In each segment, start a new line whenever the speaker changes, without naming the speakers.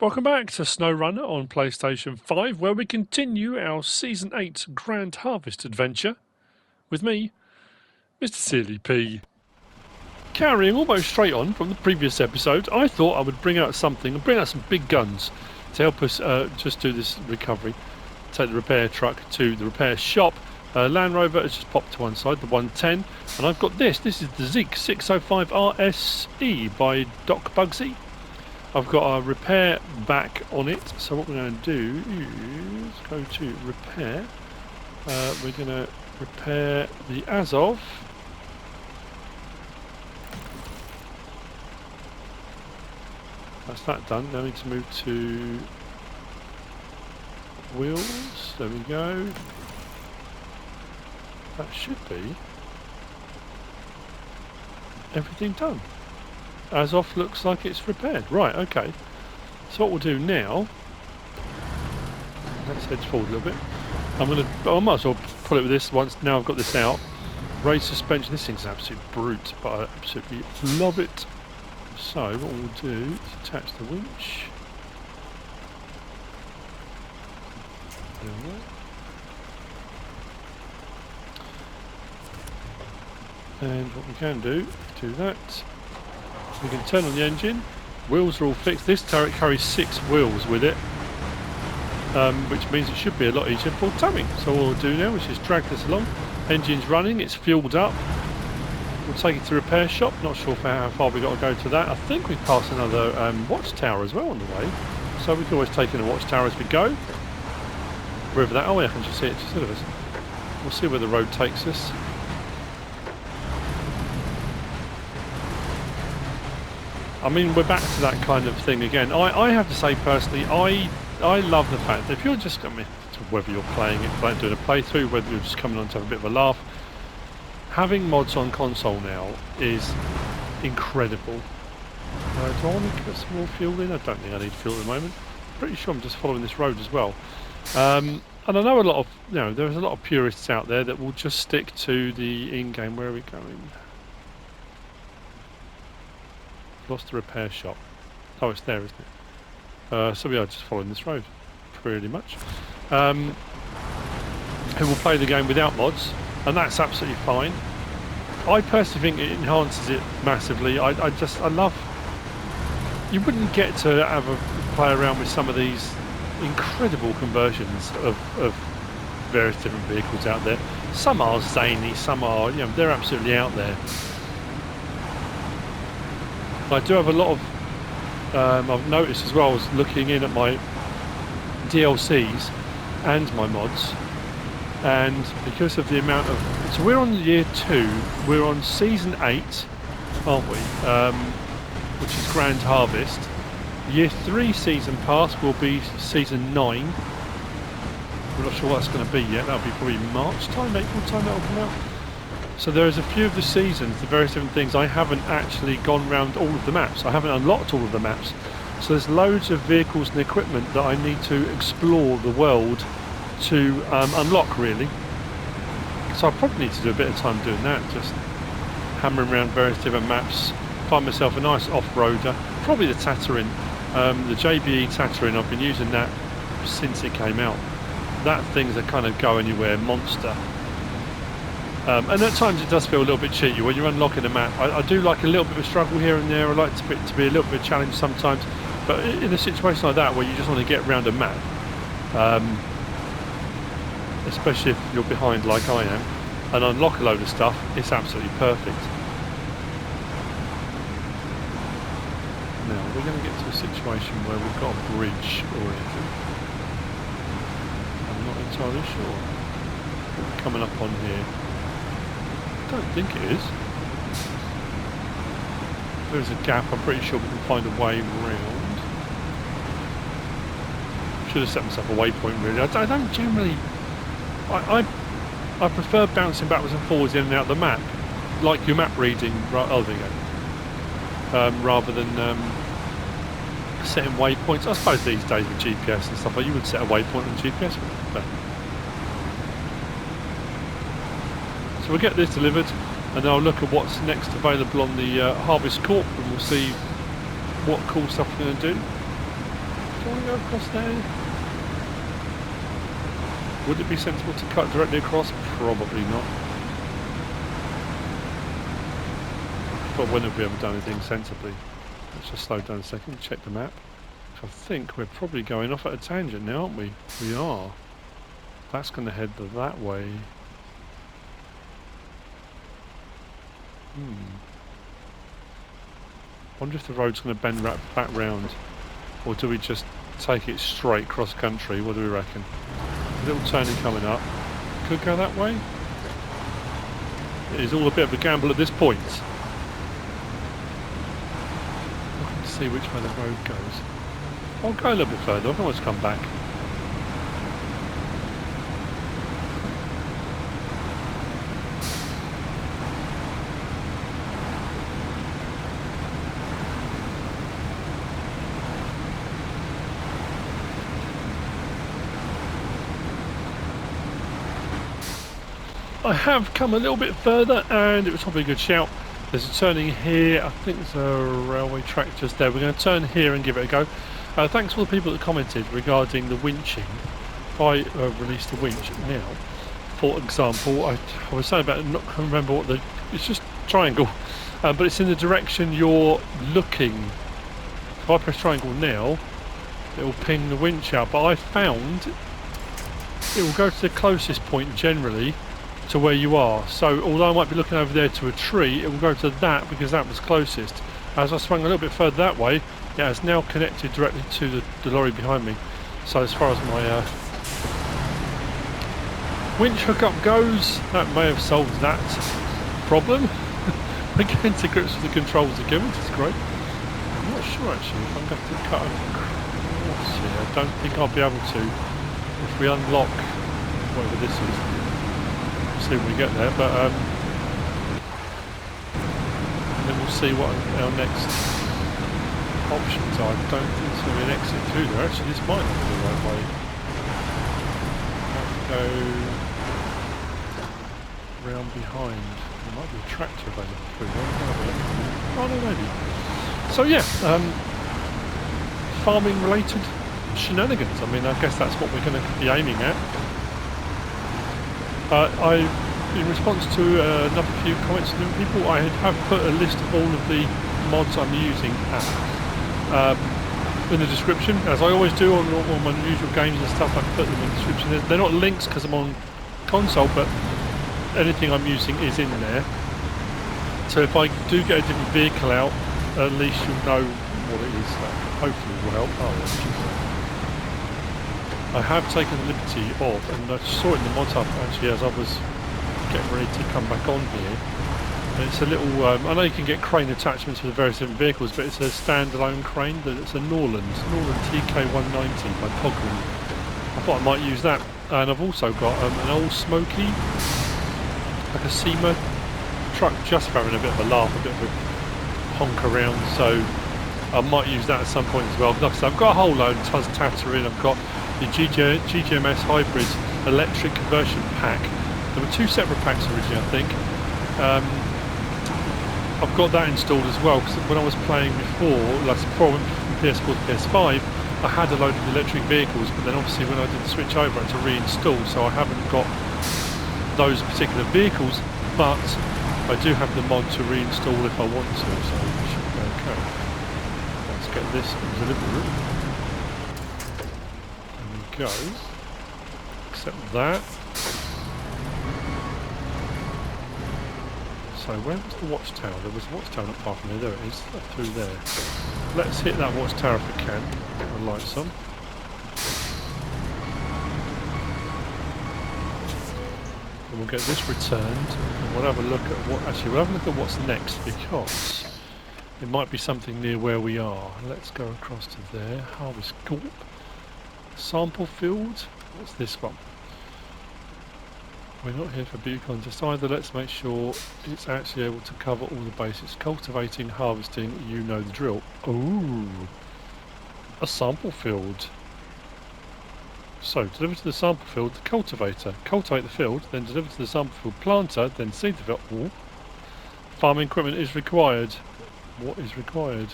Welcome back to Snowrunner on PlayStation 5, where we continue our Season 8 Grand Harvest adventure with me, MrSealyp. Carrying almost straight on from the previous episode, I thought I would bring out some big guns to help us just do this recovery. Take the repair truck to the repair shop. Land Rover has just popped to one side, the 110, and I've got this. This is the ZikZ 605 RSE by Bugsy. I've got a repair back on it, so what we're going to do is go to repair. We're going to repair the Azov. That's that done. Now we need to move to wheels. There we go. That should be everything done. Azov looks like it's repaired. Right, okay. So what we'll do now, let's head forward a little bit. I might as well pull it with this once, now I've got this out. Raised suspension, this thing's an absolute brute, but I absolutely love it. So what we'll do is attach the winch. There we go. And what we can do that. We can turn on the engine. Wheels are all fixed. This turret carries 6 wheels with it, which means it should be a lot easier for towing. So what we'll do now is just drag this along. Engine's running, it's fueled up. We'll take it to the repair shop. Not sure how far we've got to go to that. I think we pass another watchtower as well on the way. So we can always take in a watchtower as we go. Wherever that, oh yeah, I can just see it just ahead of us. We'll see where the road takes us. I mean, we're back to that kind of thing again. I have to say personally, I love the fact that if you're just, I mean, whether you're playing it, doing a playthrough, whether you're just coming on to have a bit of a laugh, having mods on console now is incredible. Do I want to get some more fuel in? I don't think I need fuel at the moment. Pretty sure I'm just following this road as well. And I know a lot of, there's a lot of purists out there that will just stick to the in-game. Where are we going? Lost the repair shop. Oh, it's there, isn't it? So we are just following this road, pretty much. Who will play the game without mods, and that's absolutely fine. I personally think it enhances it massively. I love. You wouldn't get to have a play around with some of these incredible conversions of various different vehicles out there. Some are zany, some are, they're absolutely out there. I do have a lot of, I've noticed as well, I was looking in at my DLCs and my mods, and because of the amount of, so we're on year 2, we're on season 8, aren't we, which is Grand Harvest. Year 3 season pass will be season 9. We're not sure what that's going to be yet. That'll be probably March time, April time that'll come out. So there's a few of the seasons, the various different things, I haven't actually gone round all of the maps. I haven't unlocked all of the maps. So there's loads of vehicles and equipment that I need to explore the world to unlock, really. So I probably need to do a bit of time doing that, just hammering around various different maps, find myself a nice off-roader, probably the Tatarin, the JBE Tatarin. I've been using that since it came out. That thing's a kind of go-anywhere monster. And at times it does feel a little bit cheaty when you're unlocking a map. I do like a little bit of a struggle here and there. I like to be a little bit of a challenge sometimes. But in a situation like that where you just want to get around a map, especially if you're behind like I am, and unlock a load of stuff, it's absolutely perfect. Now we're going to get to a situation where we've got a bridge or anything. I'm not entirely sure. We're coming up on here. I don't think it is. There's a gap, I'm pretty sure we can find a way round. Should have set myself a waypoint really. I don't generally... I prefer bouncing backwards and forwards in and out of the map, like your map reading, oh there you go. Rather than setting waypoints. I suppose these days with GPS and stuff, like you would set a waypoint on GPS. But so we'll get this delivered, and then I'll look at what's next available on the Harvest Corp, and we'll see what cool stuff we're going to do. Do I want to go across there? Would it be sensible to cut directly across? Probably not. But when have we ever done anything sensibly? Let's just slow down a second, check the map. I think we're probably going off at a tangent now, aren't we? We are. That's going to head that way. Wonder if the road's going to bend back round, or do we just take it straight cross country? What do we reckon? A little turning coming up. Could go that way. It is all a bit of a gamble at this point. Looking to see which way the road goes. I'll go a little bit further. I can always come back. I have come a little bit further, and it was probably a good shout. There's a turning here. I think there's a railway track just there. We're going to turn here and give it a go. Thanks to all the people that commented regarding the winching. If I release the winch now, for example, I was saying about not remember what it's just triangle, but it's in the direction you're looking. If I press triangle now, it will ping the winch out. But I found it will go to the closest point generally to where you are. So although I might be looking over there to a tree, it will go to that because that was closest. As I swung a little bit further that way, it has now connected directly to the lorry behind me. So as far as my winch hookup goes, that may have solved that problem. We're getting to grips with the controls again, which is great. I'm not sure actually if I'm going to cut across here. I don't think I'll be able to if we unlock whatever this is. See when we get there, but and then we'll see what our next options are. I don't think there's going to be an exit through there. Actually, this might not be the right way. Have to go round behind. There might be a tractor available through there. Oh no, maybe. So yeah, farming related shenanigans. I mean, I guess that's what we're going to be aiming at. In response to another few comments from people, I have put a list of all of the mods I'm using in the description, as I always do on my usual games and stuff. I put them in the description. They're not links because I'm on console, but anything I'm using is in there. So if I do get a different vehicle out, at least you'll know what it is. That hopefully will help. I have taken the liberty of, and I saw it in the mod hub actually as I was getting ready to come back on here. And it's a little, I know you can get crane attachments for the various different vehicles, but it's a standalone crane. It's a Norrland TK190 by Poghrim. I thought I might use that. And I've also got an old Smokey, like a SEMA truck, just for having a bit of a laugh, a bit of a honk around. So I might use that at some point as well. Like I said, I've got a whole load. Tatarin, I've got the GGMS hybrid electric conversion pack. There were two separate packs originally, I think. I've got that installed as well because when I was playing before, like before I went from PS4 to PS5, I had a load of electric vehicles, but then obviously when I did the switch over, I had to reinstall, so I haven't got those particular vehicles, but I do have the mod to reinstall if I want to, so it should be okay. Let's get this delivered. Go. Accept that. So where was the watchtower? There was a watchtower not far from here. There it is. Through there. Let's hit that watchtower if we can. Get the lights on. And we'll get this returned. And we'll have a look at what. Actually, we'll have a look at what's next because it might be something near where we are. Let's go across to there. Harvest Corp. Sample field. What's this one? We're not here for beauty contest either. Let's make sure it's actually able to cover all the bases. Cultivating, harvesting, you know the drill. Ooh, a sample field. So deliver to the sample field the cultivator. Cultivate the field, then deliver to the sample field planter, then seed the field. Ooh. Farming equipment is required. What is required?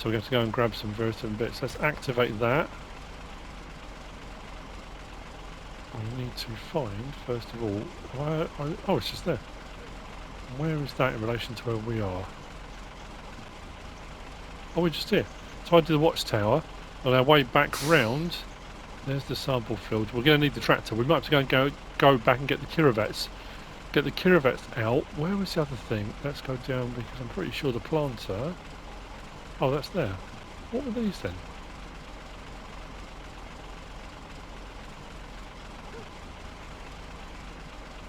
So we have to go and grab some various different bits. Let's activate that. We need to find, first of all, oh, it's just there. Where is that in relation to where we are? Oh, we're just here. So I did the watchtower. On our way back round, there's the sample field. We're going to need the tractor. We might have to go back and get the Kirovets. Get the Kirovets out. Where was the other thing? Let's go down because I'm pretty sure the planter... Oh, that's there. What were these then?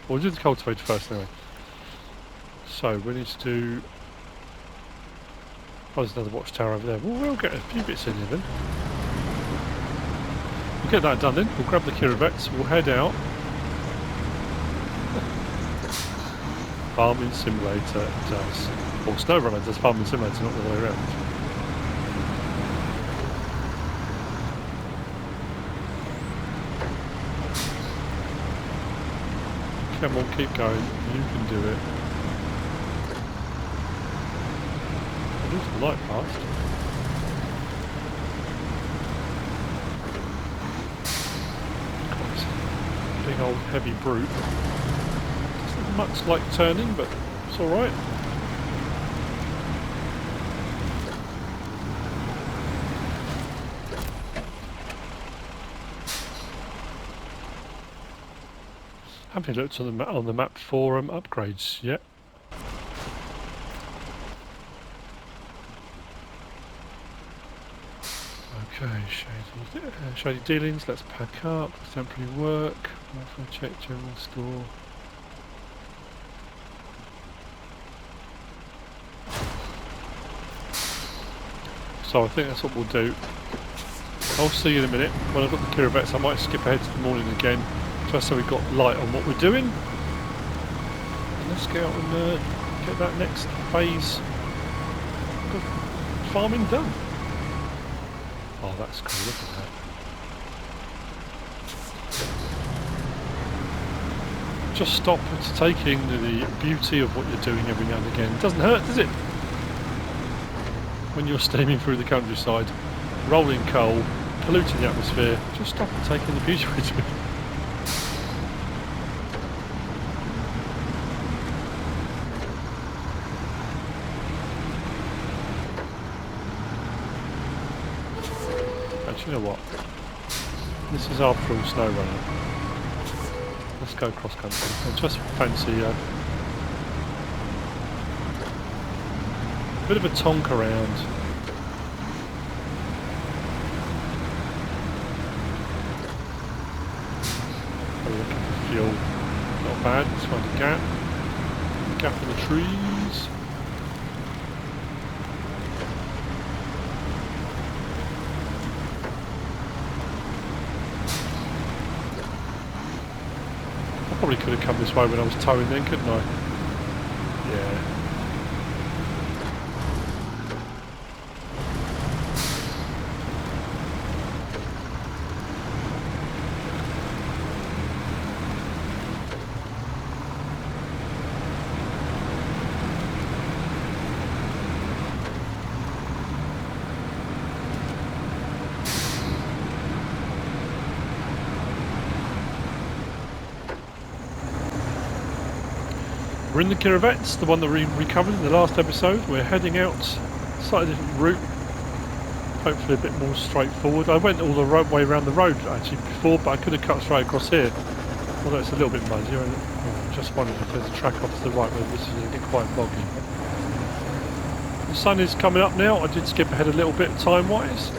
We'll do the cultivator first anyway. So we need to do... Oh, there's another watchtower over there. Well, we'll get a few bits in here then. We'll get that done then. We'll grab the Kirovets. We'll head out. Farming Simulator does. Or Snowrunner does Farming Simulator, not the other way around. Come on, keep going. You can do it. There's the light past. Quite big old heavy brute. Doesn't much like turning, but it's alright. Haven't looked on the map for upgrades yet. Okay, shady dealings. Let's pack up. Temporary work. Welfare check. General store. So I think that's what we'll do. I'll see you in a minute. When I've got the Kirovets, I might skip ahead to the morning again. Just so we've got light on what we're doing. And let's get out and get that next phase of farming done. Oh, that's cool, look at that. Just stop taking the beauty of what you're doing every now and again. It doesn't hurt, does it? When you're steaming through the countryside, rolling coal, polluting the atmosphere, just stop and take in the beauty of it. You know what? This is after all Snowrunner. Let's go cross country. I just fancy a bit of a tonk around. Looking for fuel. Not bad. Let's find a gap. Gap in the trees. Probably could have come this way when I was towing then, couldn't I? Yeah. We're in the Kirovets, the one that we recovered in the last episode. We're heading out, slightly different route, hopefully a bit more straightforward. I went all the way around the road actually before, but I could have cut straight across here. Although it's a little bit muddier, and I'm just wondering if there's a track off to the right where this is going to get quite boggy. The sun is coming up now. I did skip ahead a little bit time-wise.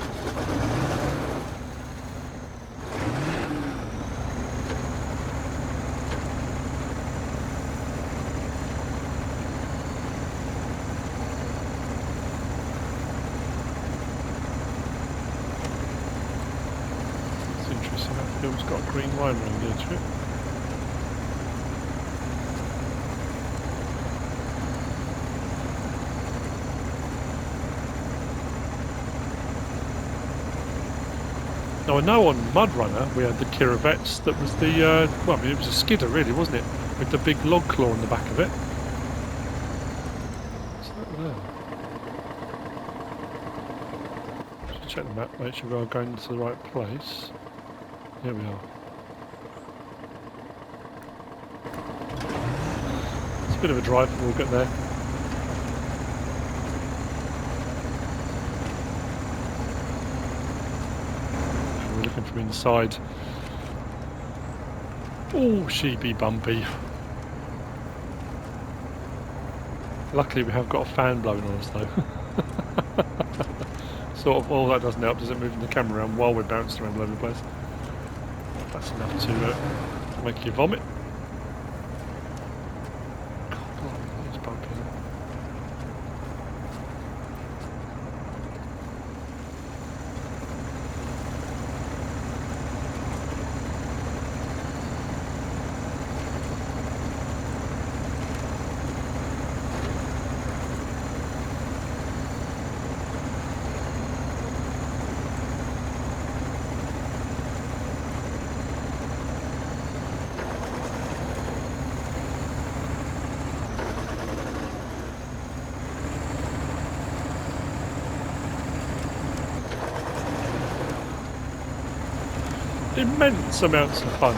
It's got a green line around the edge of it. Now I know on Mud Runner we had the Kirovets that was the, well I mean it was a skidder really, wasn't it? With the big log claw on the back of it. What's that there? check the map, make sure we're going to the right place. Here we are. It's a bit of a drive, but we'll get there. We're looking from inside. Oh, she be bumpy. Luckily we have got a fan blowing on us though. Sort of, all that doesn't help, does it, moving the camera around while we're bouncing around all over the place. That's enough to make you vomit. God, it's bumpy. Immense amounts of fun.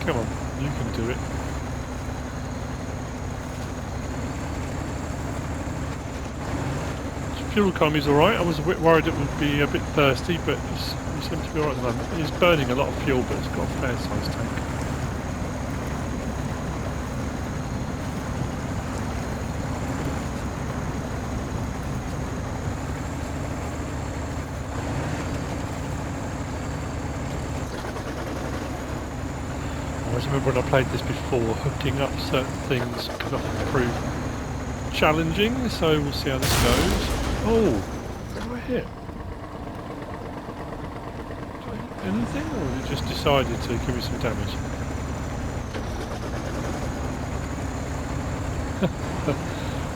Come on, you can do it. Fuel economy's alright. I was a bit worried it would be a bit thirsty, but it seems to be alright at the moment. It's burning a lot of fuel, but it's got a fair sized tank. I always remember when I played this before, hooking up certain things could often prove challenging, so we'll see how this goes. Oh, what do I hit? Did I hit anything, or has it just decided to give me some damage?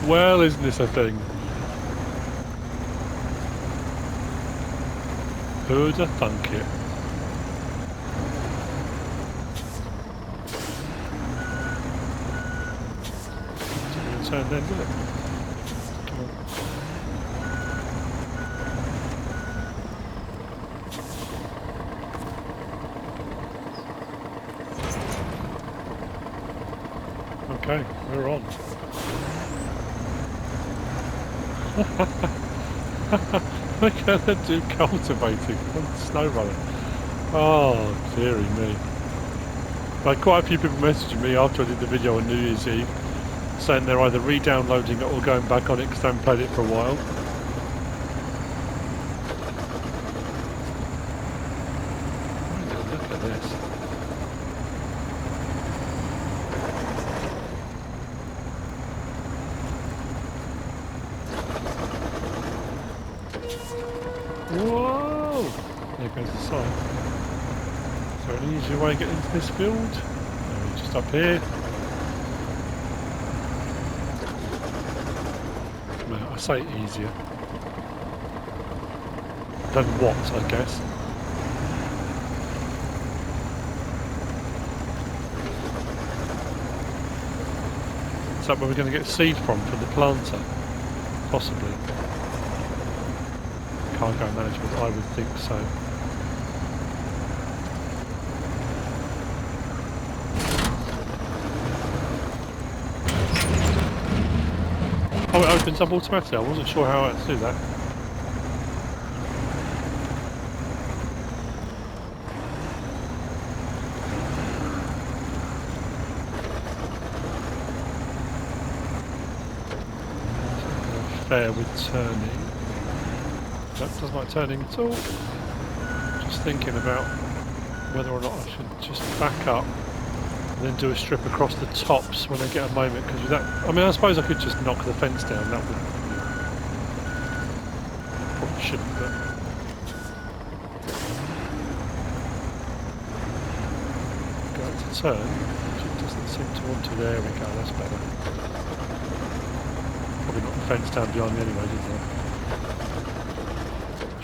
Well, isn't this a thing? Who'd have thunk it? Didn't turn then, did it? Come on. Okay, we're on. We're gonna do cultivating on Snowrunner. Oh, dearie me. Like, quite a few people messaging me after I did the video on New Year's Eve, saying they're either re-downloading it or going back on it because they haven't played it for a while. Look at this. Whoa! There goes the sign. Is there an easier way to get into this field? No, just up here. No, I say easier. Than what, I guess. Is that where we're going to get seed from the planter? Possibly. Cargo management, I would think so. Oh, it opens up automatically. I wasn't sure how I had to do that. Fair with turning. That doesn't like turning at all. Just thinking about whether or not I should just back up and then do a strip across the tops when I get a moment, because with that, I mean, I suppose I could just knock the fence down. That would probably shouldn't, but go to turn. Should Doesn't seem to want to. There we go, that's better. Probably not the fence down behind me anyway, did they?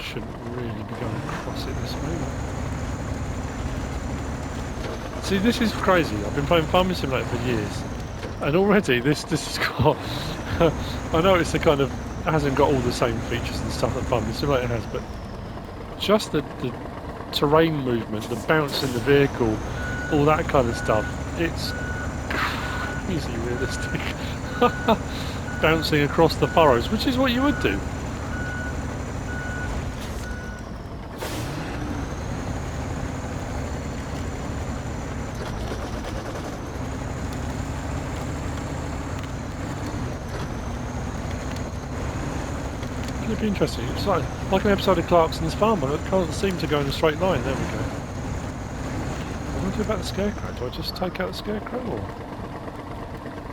Shouldn't really be going across it this way. See, this is crazy. I've been playing Farming Simulator for years, and already this has got. I know it's the kind of hasn't got all the same features and stuff that Farming Simulator has, but just the terrain movement, the bounce in the vehicle, all that kind of stuff. It's crazy realistic. Bouncing across the furrows, which is what you would do. It'd be interesting. It's like an episode of Clarkson's Farm, but it can't seem to go in a straight line. There we go. What do I do about the scarecrow? Do I just take out the scarecrow, or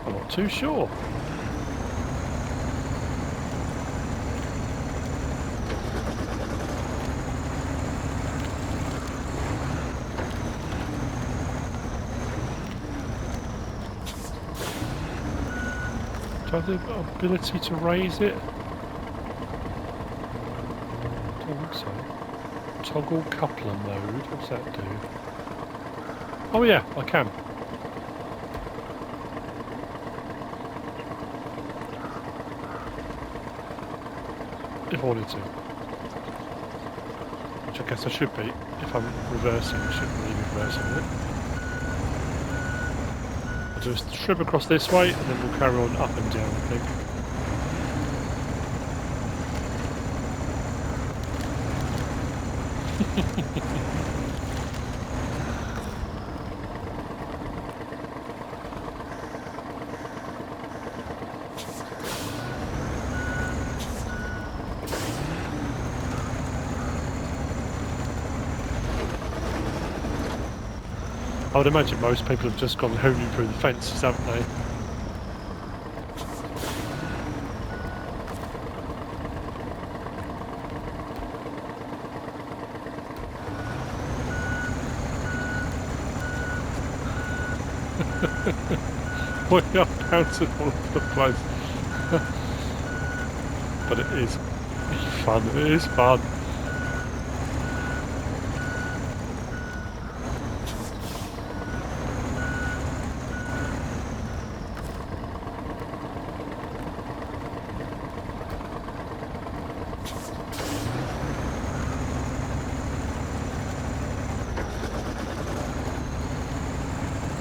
I'm not too sure. Do I have the ability to raise it? So, toggle coupler mode, what's that do? Oh yeah, I can. If I wanted to. Which I guess I should be. If I'm reversing, I shouldn't really be reversing it. I'll just strip across this way and then we'll carry on up and down, I think. I would imagine most people have just gone hooning through the fences, haven't they? We are bouncing all over the place. But it is fun, it is fun.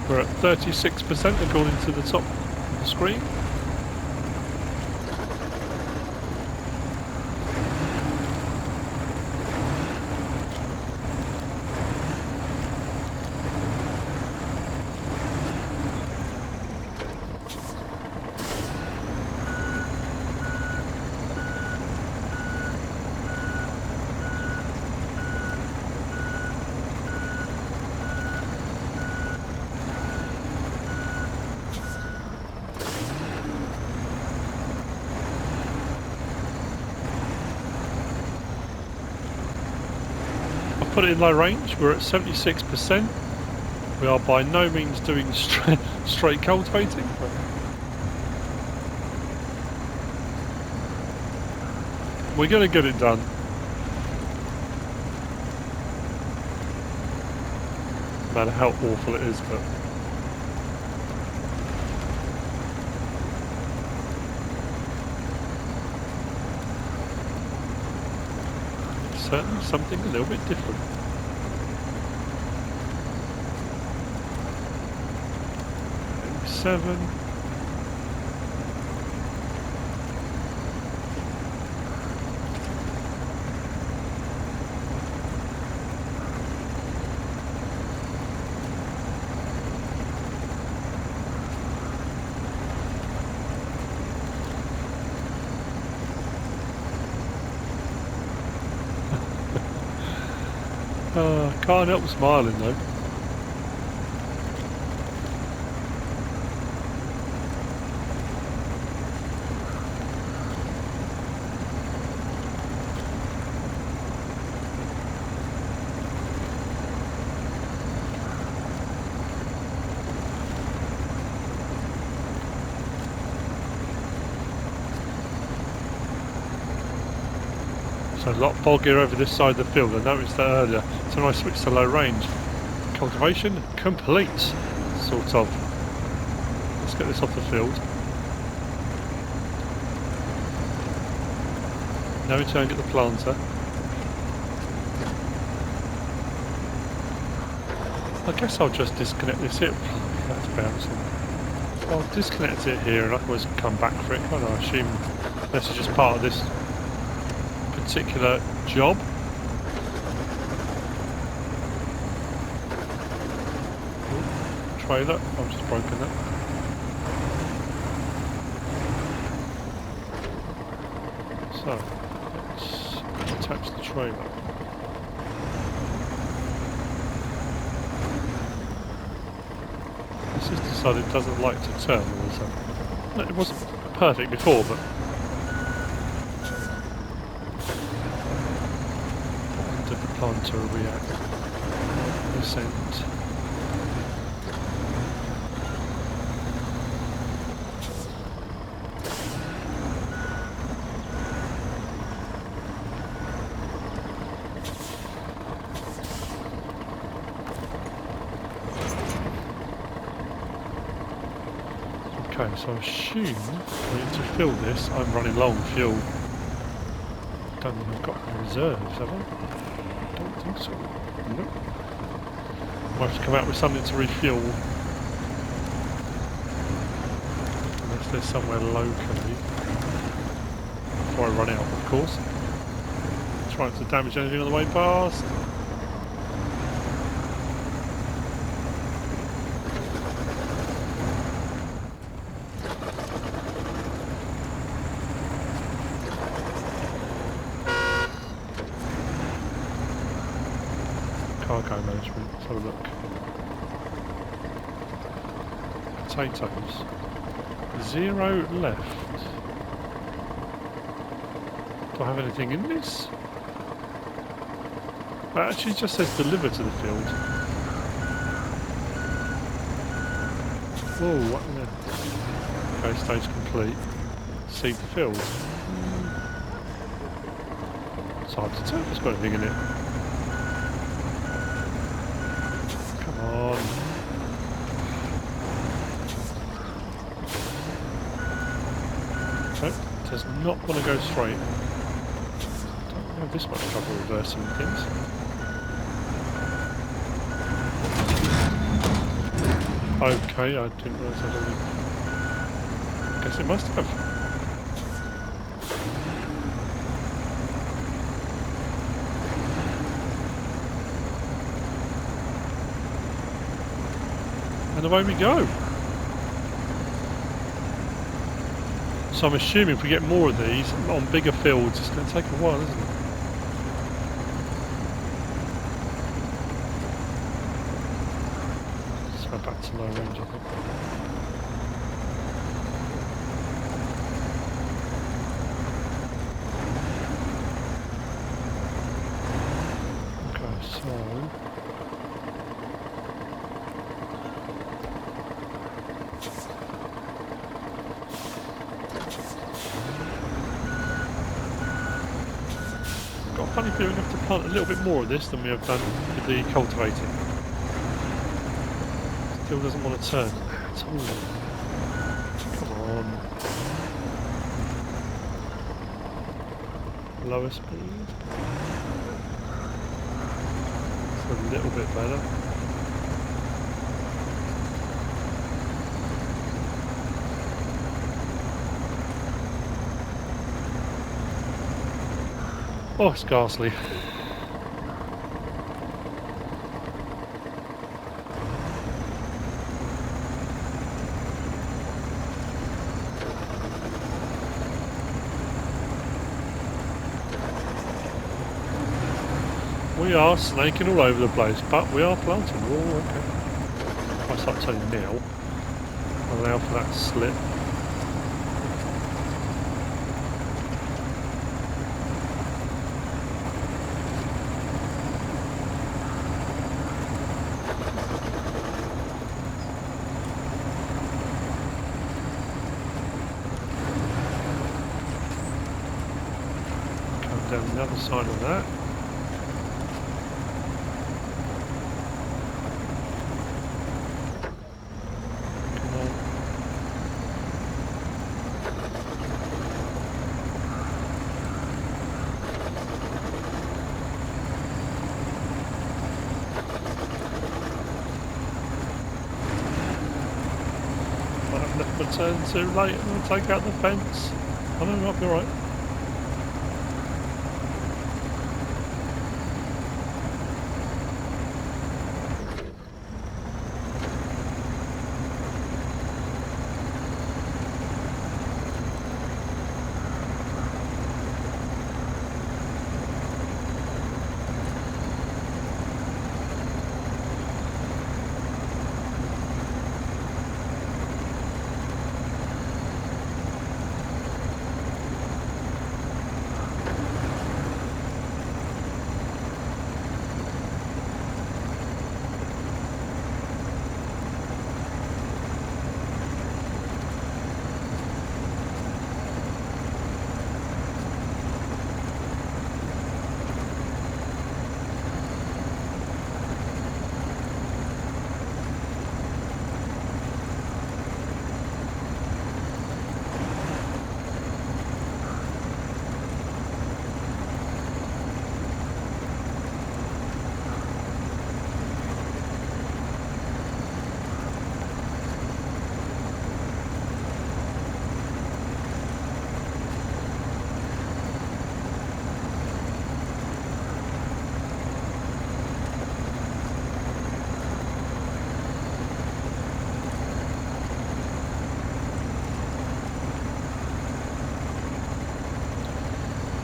We're at 36% according to the top of the screen. Put it in low range, we're at 76%. We are by no means doing straight cultivating. But we're going to get it done. No matter how awful it is, but certainly something a little bit different. Okay, 7. Can't help smiling though. So a lot boggier over this side of the field. I noticed that earlier. So when I switched to low range, cultivation complete, sort of. Let's get this off the field. Now we try and get the planter. I guess I'll just disconnect this here. That's bouncing. I'll disconnect it here and I can always come back for it. I assume this is just part of this particular job. Ooh, trailer. I've just broken that. So let's attach the trailer. This has decided it doesn't like to turn all of a sudden. No, it wasn't perfect before, but when did the planter react? Descent. Okay, so I assume to fill this, I'm running low on fuel. Don't think I've got any reserves, have I? Don't think so. Nope. Might have to come out with something to refuel. Unless there's somewhere locally. Before I run out, of course. Trying to damage anything on the way past. Cargo management, let's have a look. Potatoes. 0 left. Do I have anything in this? It actually just says deliver to the field. Whoa, what in there? Okay, stage complete. Seed the field. It's hard to tell if it's got anything in it. Does not want to go straight. Don't have this much trouble reversing things. Okay, I didn't realise I'd already... Guess it must have. And away we go. So I'm assuming if we get more of these on bigger fields, it's going to take a while, isn't it? Let's go back to low range, I think. Okay, so... Funny feeling we have to plant a little bit more of this than we have done with the cultivating. Still doesn't want to turn at all. Come on. Lower speed. It's a little bit better. Oh, it's ghastly. We are snaking all over the place, but we are planting. Oh, okay. I start turning now. Allow for that slip. Down the other side of that. Come on. I've left my turn too late and I'll take out the fence. I know, I'll be alright.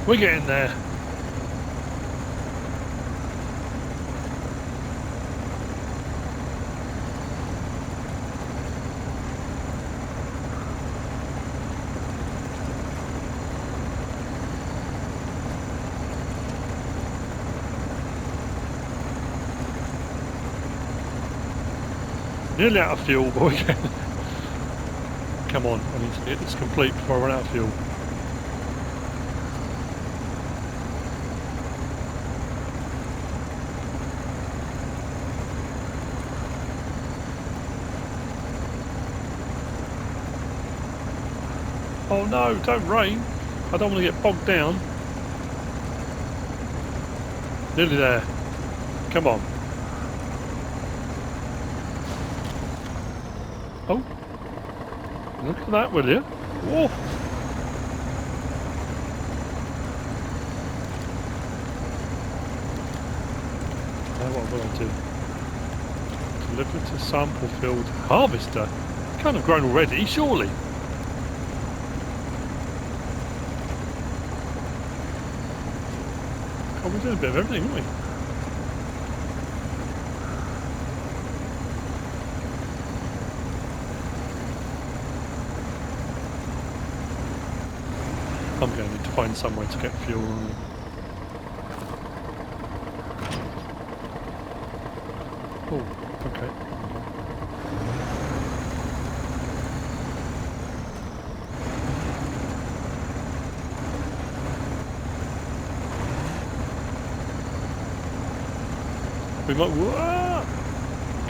We're getting there. Nearly out of fuel, but we can. Come on, I need to get this complete before I run out of fuel. Oh no, don't rain. I don't want to get bogged down. Nearly there. Come on. Oh. Look at that, will you? Whoa. Now what will I do? Deliver to sample field harvester. Kind of grown already, surely. Oh, we're doing a bit of everything, aren't we? I'm going to need to find somewhere to get fuel on. Oh, okay. We might. Whoa!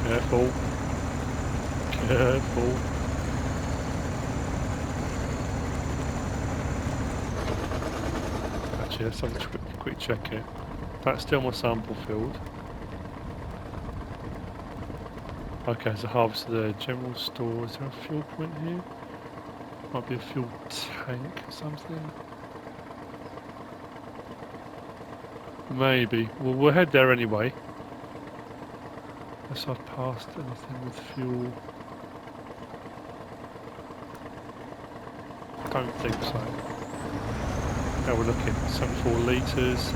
Careful. Careful. Actually, let's have a quick check here. That's still my sample field. Okay, there's a harvester there. General store. Is there a fuel point here? Might be a fuel tank or something. Maybe. Well, we'll head there anyway. Unless I've passed anything with fuel. Don't think so. Now we're looking. 74 litres.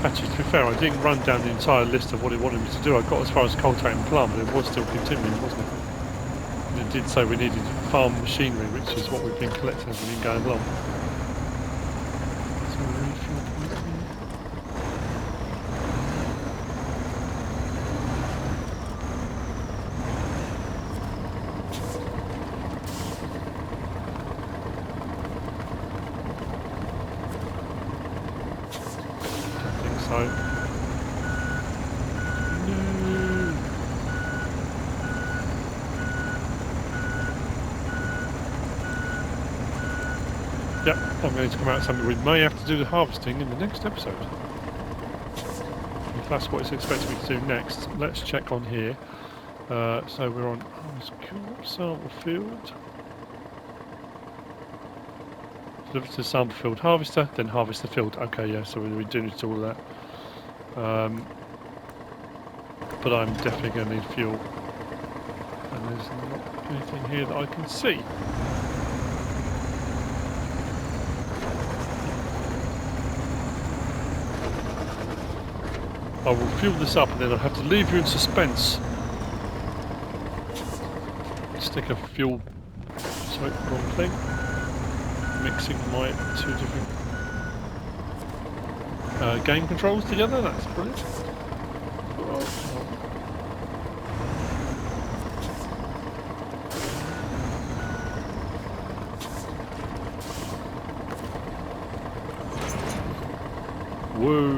Actually, to be fair, I didn't run down the entire list of what it wanted me to do. I got as far as cultivating plum, but it was still continuing, wasn't it? And it did say we needed farm machinery, which is what we've been collecting as we've been going along. So refuel point here. So, no. Yep, I'm going to come out with something. We may have to do the harvesting in the next episode. If that's what it's expecting me to do next, let's check on here. So we're on sample field. Deliver to the sample field harvester, then harvest the field. Okay, yeah, so we do need to do all of that. But I'm definitely going to need fuel. And there's not anything here that I can see. I will fuel this up and then I'll have to leave you in suspense. Stick a fuel, sorry, wrong thing. Mixing my two different game controls together, that's brilliant. Whoa.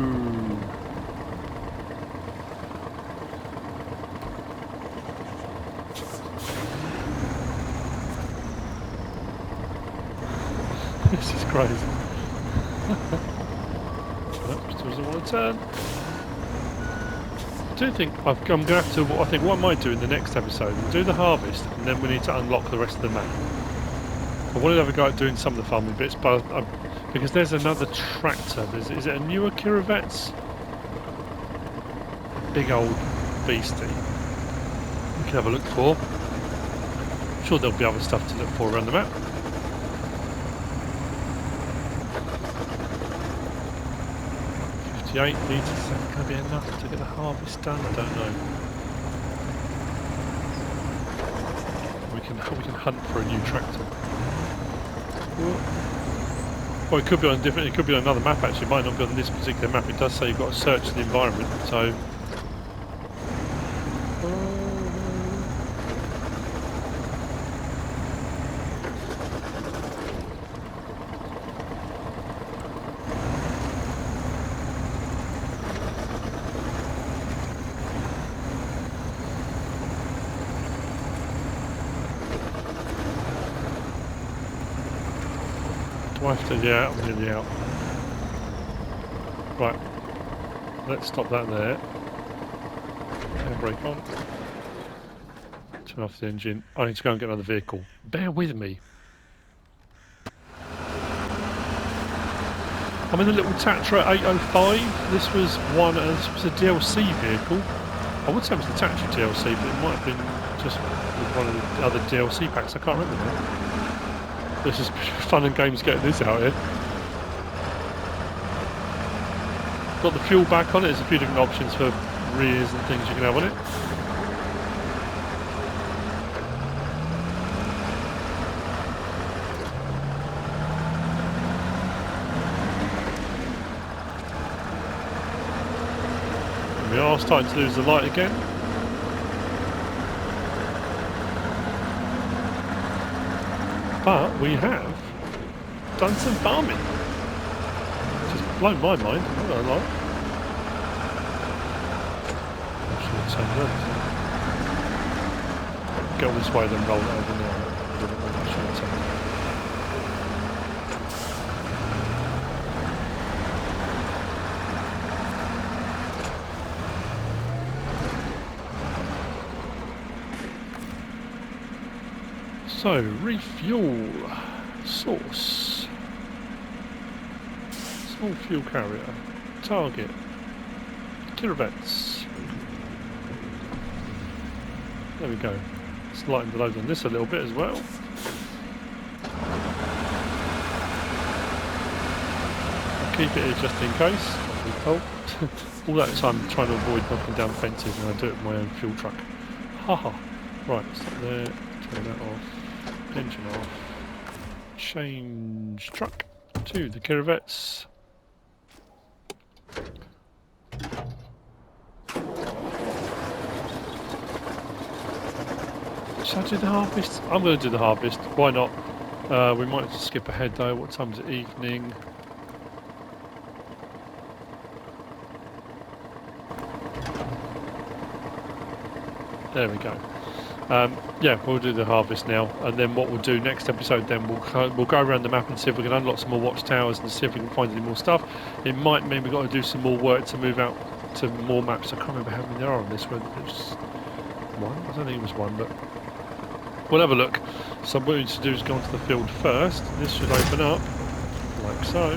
This is crazy. Still doesn't want to turn. I do think I'm going to have to. I think what I might do in the next episode, we'll do the harvest, and then we need to unlock the rest of the map. I wanted to have a go at doing some of the farming bits, but because there's another tractor. Is it a newer Curavet's? Big old beastie. We can have a look for. I'm sure there'll be other stuff to look for around the map. 58 litres, is that going to be enough to get the harvest done? I don't know. We can hunt for a new tractor. Well, it could be on different. It could be on another map. Actually, it might not be on this particular map. It does say you've got to search the environment. So. Yeah, I'm nearly out. Right, let's stop that there. Handbrake on. Turn off the engine. I need to go and get another vehicle. Bear with me. I'm in the little Tatra 805. This was a DLC vehicle. I would say it was the Tatra DLC, but it might have been just one of the other DLC packs. I can't remember now. This is fun and games getting this out here. Got the fuel back on it. There's a few different options for rears and things you can have on it. And we are starting to lose the light again. But we have done some farming, which has blown my mind, I'm not gonna lie. I should turn left. Go this way, then roll it over now. I should turn. So, refuel source, small fuel carrier, target, Kirovets. There we go. Let's lighten the load on this a little bit as well. I'll keep it here just in case. Oh, all that time trying to avoid knocking down fences, and I do it with my own fuel truck. Haha. Right, stop there. Turn that off. Engine off. Change truck to the Kiravettes. Should I do the harvest? I'm going to do the harvest. Why not? We might have to skip ahead though. What time is it? Evening. There we go. Yeah, we'll do the harvest now, and then what we'll do next episode, then we'll go around the map and see if we can unlock some more watchtowers and see if we can find any more stuff. It might mean we've got to do some more work to move out to more maps. I can't remember how many there are on this one. There's one? I don't think it was one, but we'll have a look. So what we need to do is go onto the field first. This should open up, like so.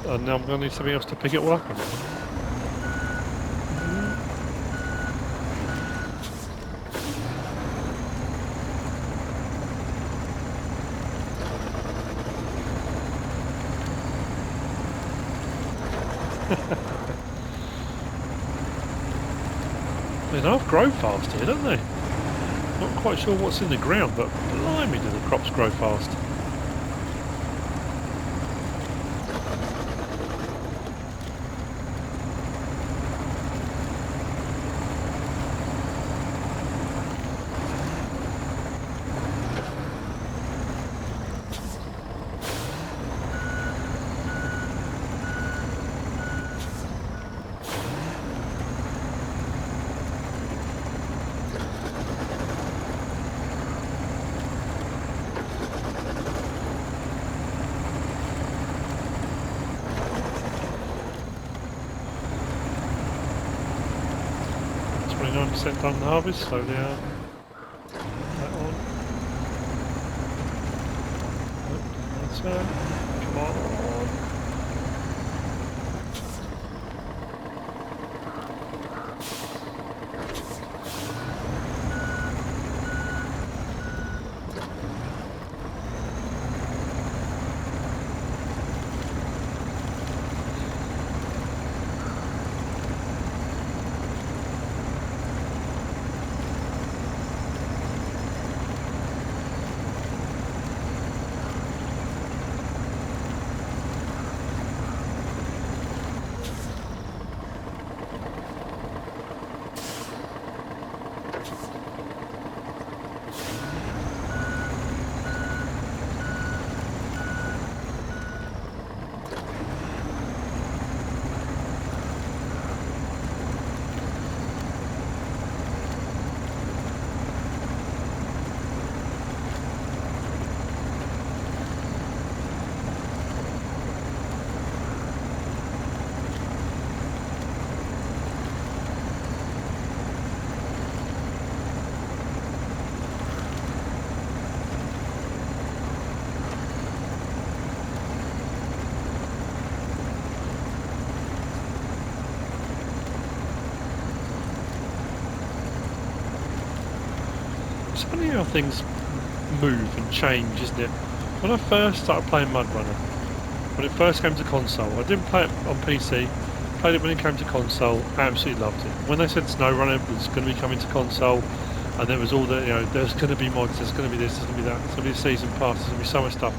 And now I'm going to need something else to pick it all up again. They half grow fast here, don't they? Not quite sure what's in the ground, but blimey do the crops grow fast. Done the harvest, slowly out. That on. That's come on. It's funny how things move and change, isn't it? When I first started playing MudRunner, when it first came to console, I didn't play it on PC, played it when it came to console, absolutely loved it. When they said Snowrunner was going to be coming to console, and there was all the, there's going to be mods, there's going to be this, there's going to be that, there's going to be a season pass, there's going to be so much stuff.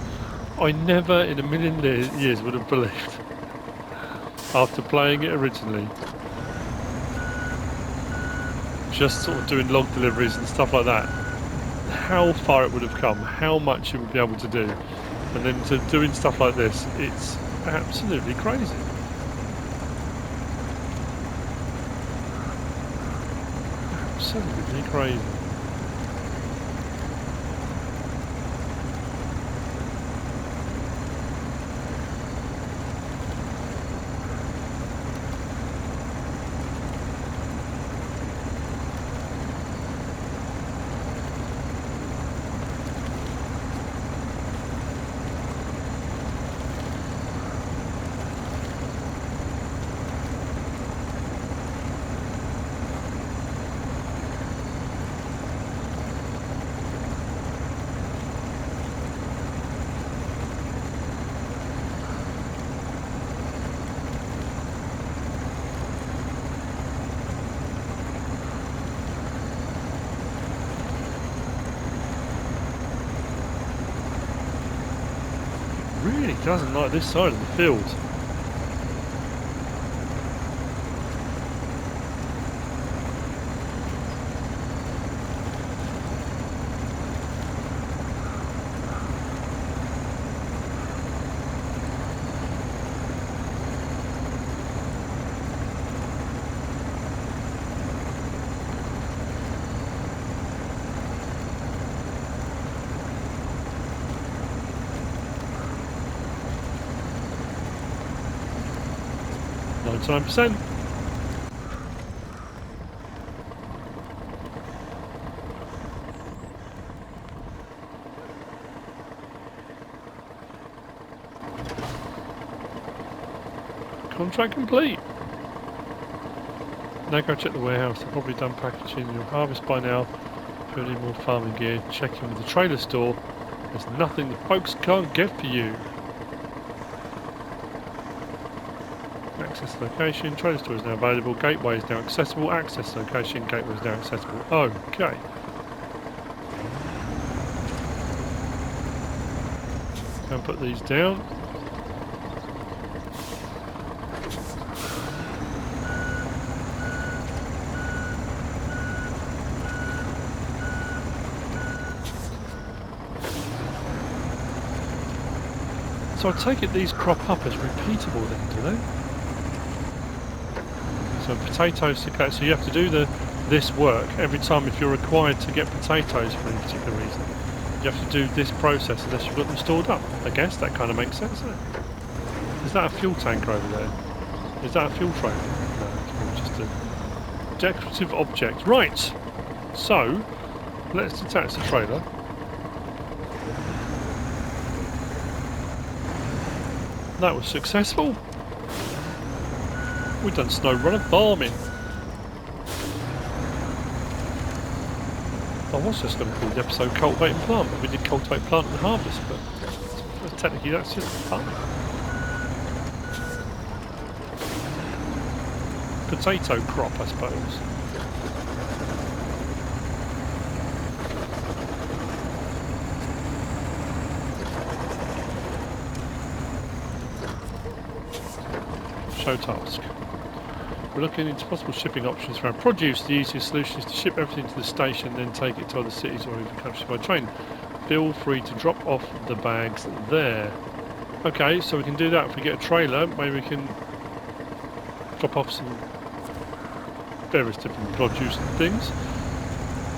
I never in a million years would have believed, after playing it originally, just sort of doing log deliveries and stuff like that, how far it would have come, how much it would be able to do, and then to doing stuff like this, it's absolutely crazy. Absolutely crazy. really doesn't like this side of the field. %. Contract complete. Now go check the warehouse. They've probably done packaging. You'll harvest by now. Put in more farming gear. Check in with the trailer store. There's nothing the folks can't get for you. Access location, trailer store is now available, gateway is now accessible, access location, gateway is now accessible. Okay. Go and put these down. So I take it these crop up as repeatable then, do they? So potatoes to cut, so you have to do this work every time if you're required to get potatoes for any particular reason. You have to do this process unless you've got them stored up. I guess that kind of makes sense, doesn't it? Is that a fuel tanker over there? Is that a fuel trailer? No, it's probably just a decorative object. Right, so let's detach the trailer. That was successful. We've done Snowrunner farming. I was just going to call the episode Cultivating Plant, but we did Cultivate Plant and Harvest, but technically that's just farming. Potato crop, I suppose. Show task. We're looking into possible shipping options for our produce. The easiest solution is to ship everything to the station, then take it to other cities or even countries by train. Feel free to drop off the bags there. Okay, so we can do that if we get a trailer. Maybe we can drop off some various different produce and things.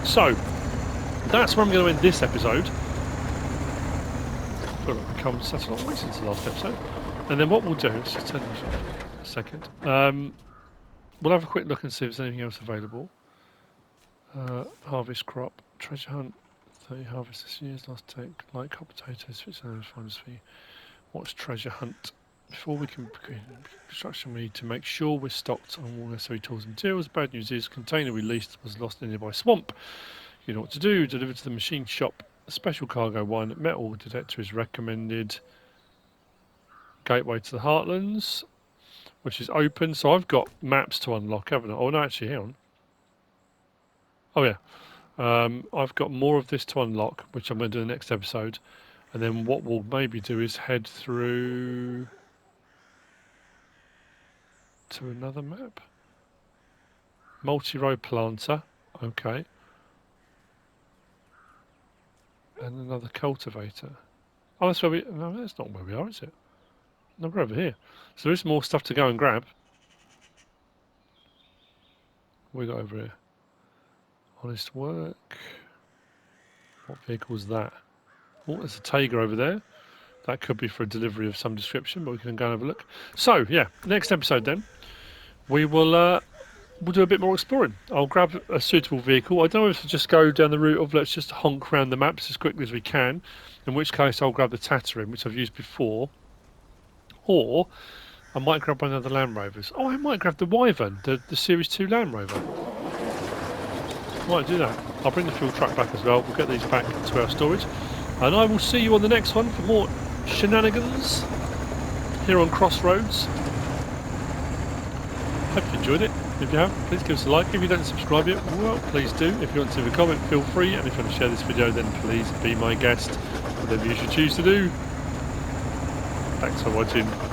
So, that's where I'm going to end this episode. I feel like we've come such a long way since the last episode. And then what we'll do, let's just turn this off a second. We'll have a quick look and see if there's anything else available. Harvest crop, treasure hunt, 30 harvests this year's last take, light crop potatoes, which are finds for you. What's treasure hunt? Before we can begin construction, we need to make sure we're stocked on all necessary tools and materials. Bad news is, container we leased was lost in a nearby swamp. You know what to do, deliver to the machine shop. A special cargo one, metal detector is recommended. Gateway to the Heartlands, which is open. So I've got maps to unlock, haven't I? Oh no, actually, hang on. Oh yeah, I've got more of this to unlock, which I'm going to do in the next episode. And then what we'll maybe do is head through to another map. Multi-row planter, okay. And another cultivator. Oh, that's where we. No, that's not where we are, is it? No, we're over here. So there is more stuff to go and grab. What we got over here? Honest work. What vehicle is that? Oh, there's a Tiger over there. That could be for a delivery of some description, but we can go and have a look. So, yeah, next episode then, we will we'll do a bit more exploring. I'll grab a suitable vehicle. I don't know if to just go down the route of let's just honk around the maps as quickly as we can, in which case I'll grab the Tatarin, which I've used before. Or I might grab one of the Land Rovers. Oh, I might grab the Wyvern, the Series 2 Land Rover. Might do that. I'll bring the fuel truck back as well. We'll get these back to our storage. And I will see you on the next one for more shenanigans here on Crossroads. Hope you enjoyed it. If you have, please give us a like. If you don't subscribe yet, well, please do. If you want to leave a comment, feel free. And if you want to share this video, then please be my guest. Whatever you should choose to do. Thanks for watching.